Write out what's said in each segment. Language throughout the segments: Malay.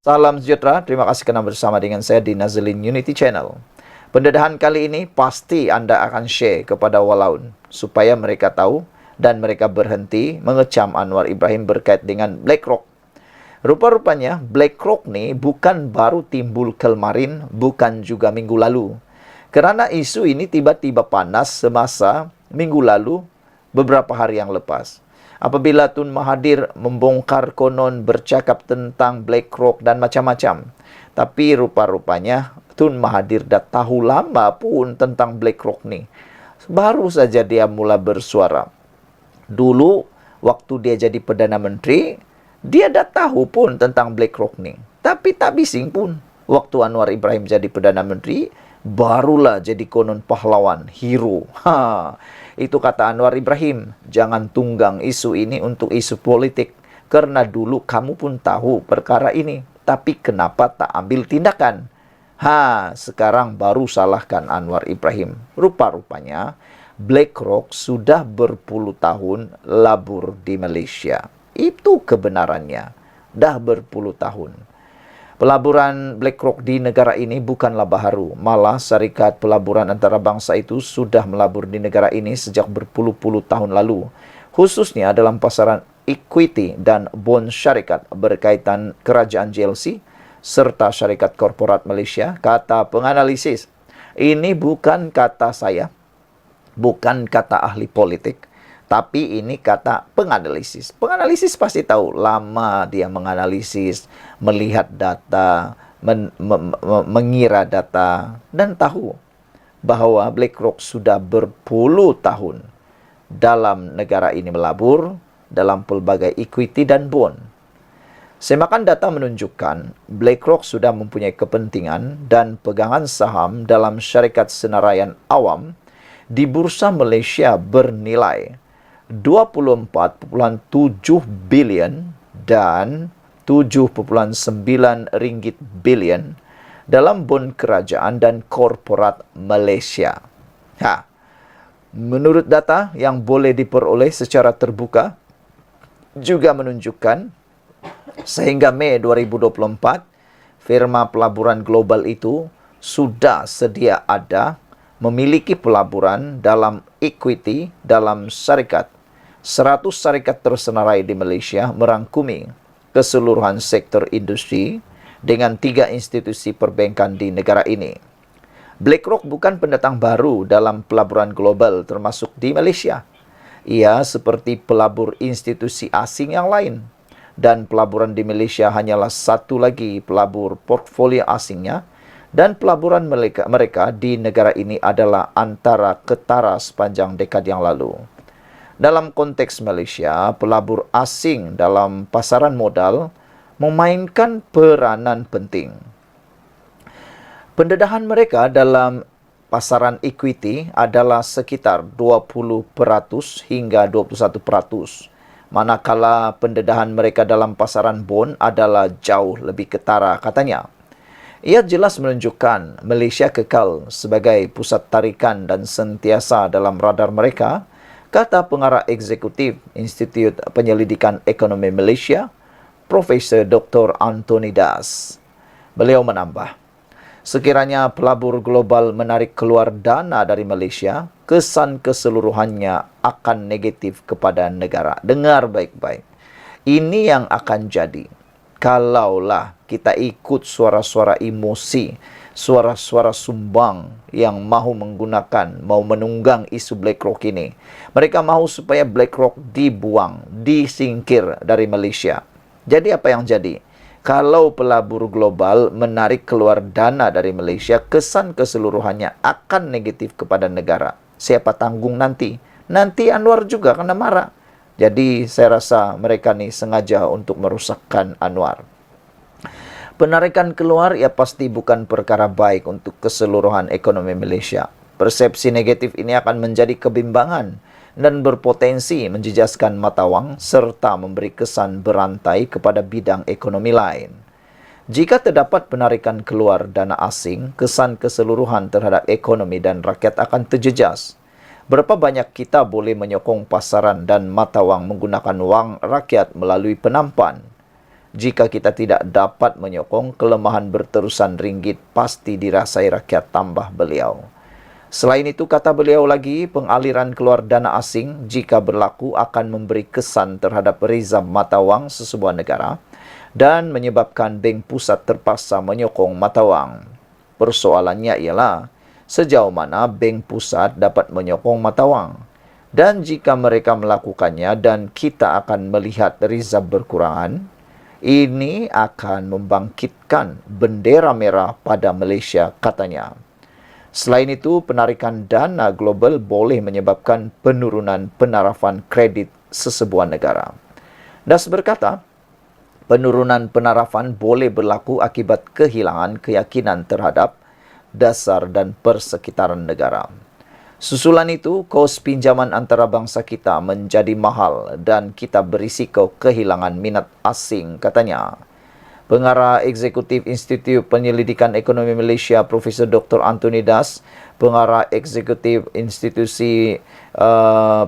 Salam sejahtera, terima kasih kerana bersama dengan saya di Nazlin Unity Channel. Pendedahan kali ini pasti Anda akan share kepada walaun supaya mereka tahu dan mereka berhenti mengecam Anwar Ibrahim berkait dengan BlackRock. Rupa-rupanya BlackRock ni bukan baru timbul kemarin, bukan juga minggu lalu. Kerana isu ini tiba-tiba panas semasa minggu lalu beberapa hari yang lepas. Apabila Tun Mahathir membongkar konon bercakap tentang BlackRock dan macam-macam. Tapi rupa-rupanya Tun Mahathir dah tahu lama pun tentang BlackRock ni. Baru saja dia mula bersuara. Dulu waktu dia jadi Perdana Menteri, dia dah tahu pun tentang BlackRock ni. Tapi tak bising pun. Waktu Anwar Ibrahim jadi Perdana Menteri, barulah jadi konon pahlawan, hero. Itu kata Anwar Ibrahim, jangan tunggang isu ini untuk isu politik. Kerana dulu kamu pun tahu perkara ini. Tapi kenapa tak ambil tindakan? Sekarang baru salahkan Anwar Ibrahim. Rupa-rupanya, BlackRock sudah berpuluh tahun labur di Malaysia. Itu kebenarannya. Dah berpuluh tahun. Pelaburan BlackRock di negara ini bukanlah baharu. Malah syarikat pelaburan antarabangsa itu sudah melabur di negara ini sejak berpuluh-puluh tahun lalu. Khususnya dalam pasaran equity dan bond syarikat berkaitan kerajaan GLC serta syarikat korporat Malaysia, kata penganalisis. Ini bukan kata saya, bukan kata ahli politik. Tapi ini kata penganalisis. Penganalisis pasti tahu. Lama dia menganalisis, melihat data, mengira data. Dan tahu bahawa BlackRock sudah berpuluh tahun dalam negara ini melabur dalam pelbagai equity dan bond. Semakan data menunjukkan BlackRock sudah mempunyai kepentingan dan pegangan saham dalam syarikat senaraian awam di Bursa Malaysia bernilai 24.7 bilion dan 7.9 ringgit bilion dalam bond kerajaan dan korporat Malaysia. Menurut data yang boleh diperoleh secara terbuka, juga menunjukkan sehingga Mei 2024, firma pelaburan global itu sudah sedia ada memiliki pelaburan dalam equity dalam syarikat. 100 syarikat tersenarai di Malaysia merangkumi keseluruhan sektor industri dengan 3 institusi perbankan di negara ini. BlackRock bukan pendatang baru dalam pelaburan global termasuk di Malaysia. Ia seperti pelabur institusi asing yang lain. Dan pelaburan di Malaysia hanyalah satu lagi pelabur portfolio asingnya. Dan pelaburan mereka di negara ini adalah antara ketara sepanjang dekad yang lalu. Dalam konteks Malaysia, pelabur asing dalam pasaran modal memainkan peranan penting. Pendedahan mereka dalam pasaran equity adalah sekitar 20% hingga 21%. Manakala pendedahan mereka dalam pasaran bond adalah jauh lebih ketara, katanya. Ia jelas menunjukkan Malaysia kekal sebagai pusat tarikan dan sentiasa dalam radar mereka, kata pengarah eksekutif Institut Penyelidikan Ekonomi Malaysia, Profesor Dr. Anthony Das. Beliau menambah, sekiranya pelabur global menarik keluar dana dari Malaysia, kesan keseluruhannya akan negatif kepada negara. Dengar baik-baik. Ini yang akan jadi. Kalaulah kita ikut suara-suara emosi, suara-suara sumbang yang mahu menggunakan, mahu menunggang isu BlackRock ini. Mereka mahu supaya BlackRock dibuang, disingkir dari Malaysia. Jadi apa yang jadi? Kalau pelabur global menarik keluar dana dari Malaysia, kesan keseluruhannya akan negatif kepada negara. Siapa tanggung nanti? Nanti Anwar juga kena marah. Jadi saya rasa mereka ni sengaja untuk merusakkan Anwar. Penarikan keluar ia pasti bukan perkara baik untuk keseluruhan ekonomi Malaysia. Persepsi negatif ini akan menjadi kebimbangan dan berpotensi menjejaskan mata wang serta memberi kesan berantai kepada bidang ekonomi lain. Jika terdapat penarikan keluar dana asing, kesan keseluruhan terhadap ekonomi dan rakyat akan terjejas. Berapa banyak kita boleh menyokong pasaran dan mata wang menggunakan wang rakyat melalui penampan? Jika kita tidak dapat menyokong, kelemahan berterusan ringgit pasti dirasai rakyat, tambah beliau. Selain itu, kata beliau lagi, pengaliran keluar dana asing jika berlaku akan memberi kesan terhadap rizam mata wang sesebuah negara dan menyebabkan bank pusat terpaksa menyokong mata wang. Persoalannya ialah sejauh mana bank pusat dapat menyokong mata wang. Dan jika mereka melakukannya dan kita akan melihat rizab berkurangan, ini akan membangkitkan bendera merah pada Malaysia, katanya. Selain itu, penarikan dana global boleh menyebabkan penurunan penarafan kredit sesebuah negara. Das berkata, penurunan penarafan boleh berlaku akibat kehilangan keyakinan terhadap dasar dan persekitaran negara. Susulan itu, kos pinjaman antarabangsa kita menjadi mahal dan kita berisiko kehilangan minat asing, katanya. Pengarah Eksekutif Institut Penyelidikan Ekonomi Malaysia, Profesor Dr. Anthony Das, pengarah eksekutif institusi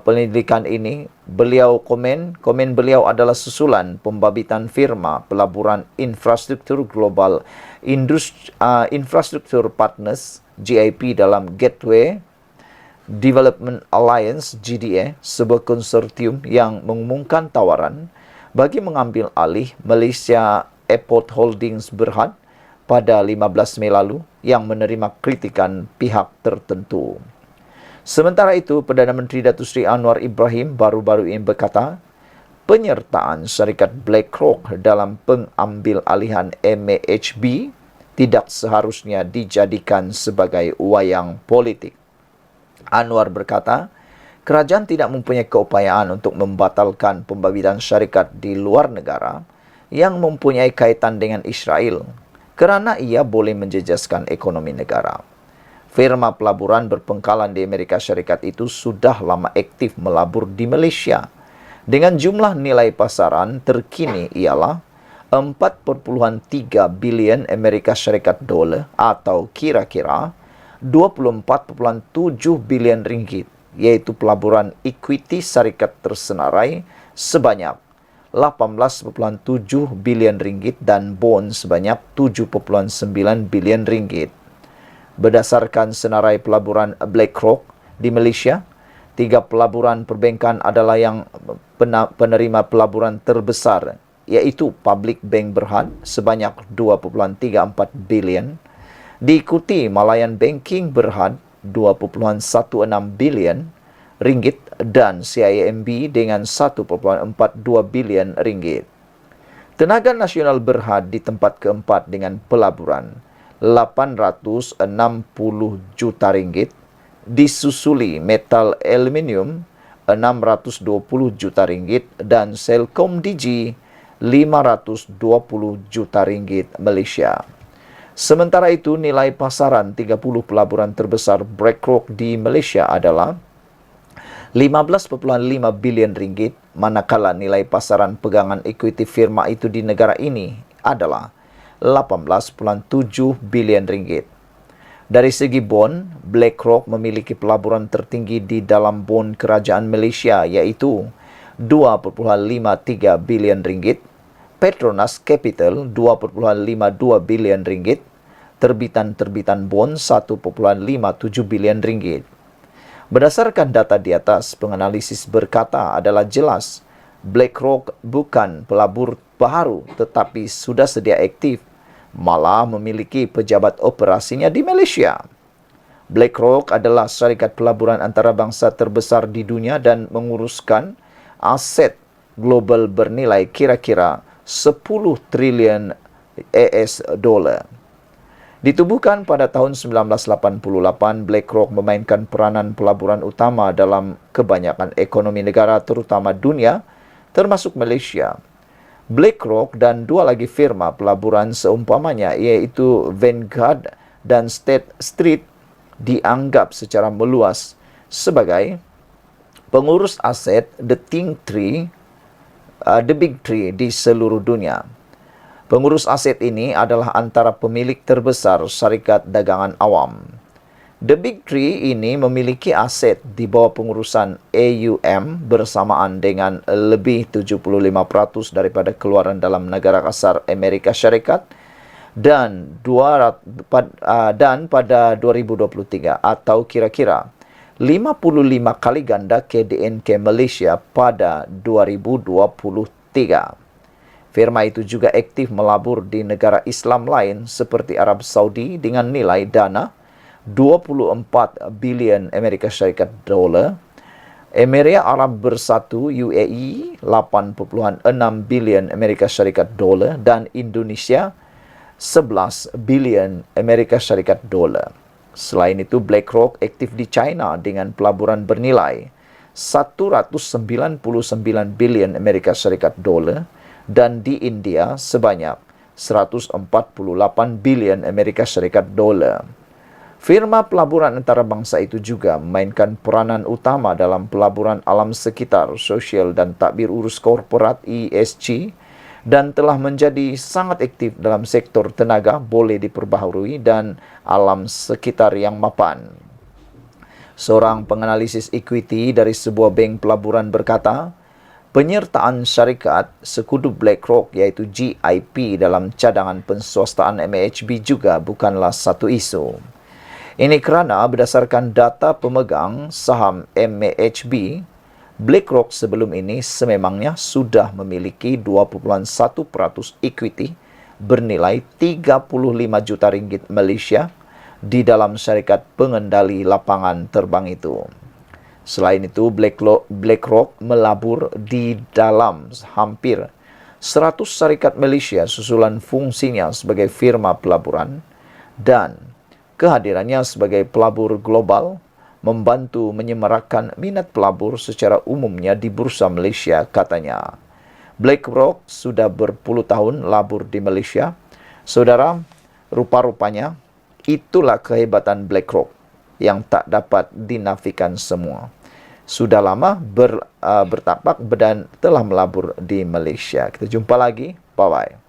penyelidikan ini, beliau komen beliau adalah susulan pembabitan firma pelaburan infrastruktur global Infrastructure Partners GIP dalam Gateway Development Alliance GDA, sebuah konsortium yang mengumumkan tawaran bagi mengambil alih Malaysia Airport Holdings Berhad pada 15 Mei lalu yang menerima kritikan pihak tertentu. Sementara itu, Perdana Menteri Datuk Seri Anwar Ibrahim baru-baru ini berkata, penyertaan syarikat BlackRock dalam pengambil alihan MAHB tidak seharusnya dijadikan sebagai wayang politik. Anwar berkata, kerajaan tidak mempunyai keupayaan untuk membatalkan pembabitan syarikat di luar negara yang mempunyai kaitan dengan Israel kerana ia boleh menjejaskan ekonomi negara. Firma pelaburan berpengkalan di Amerika Syarikat itu sudah lama aktif melabur di Malaysia dengan jumlah nilai pasaran terkini ialah 4.3 bilion Amerika Syarikat dolar atau kira-kira 24.7 bilion ringgit, yaitu pelaburan ekuiti syarikat tersenarai sebanyak 18.7 bilion ringgit dan bond sebanyak 7.9 bilion ringgit. Berdasarkan senarai pelaburan BlackRock di Malaysia, 3 pelaburan perbankan adalah yang penerima pelaburan terbesar, iaitu Public Bank Berhad sebanyak 2.34 bilion, diikuti Malayan Banking Berhad 2.16 bilion ringgit dan CIMB dengan 1.42 bilion ringgit. Tenaga Nasional Berhad di tempat keempat dengan pelaburan 860 juta ringgit, disusuli Metal Aluminium 620 juta ringgit dan Selcom Digi 520 juta ringgit Malaysia. Sementara itu, nilai pasaran 30 pelaburan terbesar BlackRock di Malaysia adalah 15.5 bilion ringgit, manakala nilai pasaran pegangan ekuiti firma itu di negara ini adalah 18.7 bilion ringgit. Dari segi bond, BlackRock memiliki pelaburan tertinggi di dalam bond kerajaan Malaysia, iaitu 2.53 bilion ringgit, Petronas Capital 2.52 bilion ringgit, terbitan bond 1.57 bilion ringgit. Berdasarkan data di atas, penganalisis berkata adalah jelas BlackRock bukan pelabur baru tetapi sudah sedia aktif, malah memiliki pejabat operasinya di Malaysia. BlackRock adalah syarikat pelaburan antarabangsa terbesar di dunia dan menguruskan aset global bernilai kira-kira 10 trilion US dolar. Ditubuhkan pada tahun 1988, BlackRock memainkan peranan pelaburan utama dalam kebanyakan ekonomi negara terutama dunia, termasuk Malaysia. BlackRock dan 2 lagi firma pelaburan seumpamanya, iaitu Vanguard dan State Street, dianggap secara meluas sebagai pengurus aset the Big Three di seluruh dunia. Pengurus aset ini adalah antara pemilik terbesar syarikat dagangan awam. The Big Three ini memiliki aset di bawah pengurusan AUM bersamaan dengan lebih 75% daripada keluaran dalam negara kasar Amerika Syarikat dan pada 2023 atau kira-kira 55 kali ganda KDNK Malaysia pada 2023. Firma itu juga aktif melabur di negara Islam lain seperti Arab Saudi dengan nilai dana 24 bilion Amerika Syarikat dolar, Emirat Arab Bersatu UAE 8.6 bilion Amerika Syarikat dolar dan Indonesia 11 bilion Amerika Syarikat dolar. Selain itu, BlackRock aktif di China dengan pelaburan bernilai 199 bilion Amerika Syarikat dolar dan di India sebanyak 148 bilion Amerika Syarikat dolar. Firma pelaburan antarabangsa itu juga memainkan peranan utama dalam pelaburan alam sekitar, sosial dan tadbir urus korporat ESG dan telah menjadi sangat aktif dalam sektor tenaga boleh diperbaharui dan alam sekitar yang mapan. Seorang penganalisis equity dari sebuah bank pelaburan berkata, penyertaan syarikat sekutu BlackRock iaitu GIP dalam cadangan penswastaan MAHB juga bukanlah satu isu. Ini kerana berdasarkan data pemegang saham MAHB, BlackRock sebelum ini sememangnya sudah memiliki 2.1% equity bernilai 35 juta ringgit Malaysia di dalam syarikat pengendali lapangan terbang itu. Selain itu, BlackRock melabur di dalam hampir 100 syarikat Malaysia susulan fungsinya sebagai firma pelaburan dan kehadirannya sebagai pelabur global membantu menyemarakkan minat pelabur secara umumnya di Bursa Malaysia, katanya. BlackRock sudah berpuluh tahun labur di Malaysia. Saudara, rupa-rupanya itulah kehebatan BlackRock yang tak dapat dinafikan semua. Sudah lama bertapak dan telah melabur di Malaysia. Kita jumpa lagi. Bye-bye.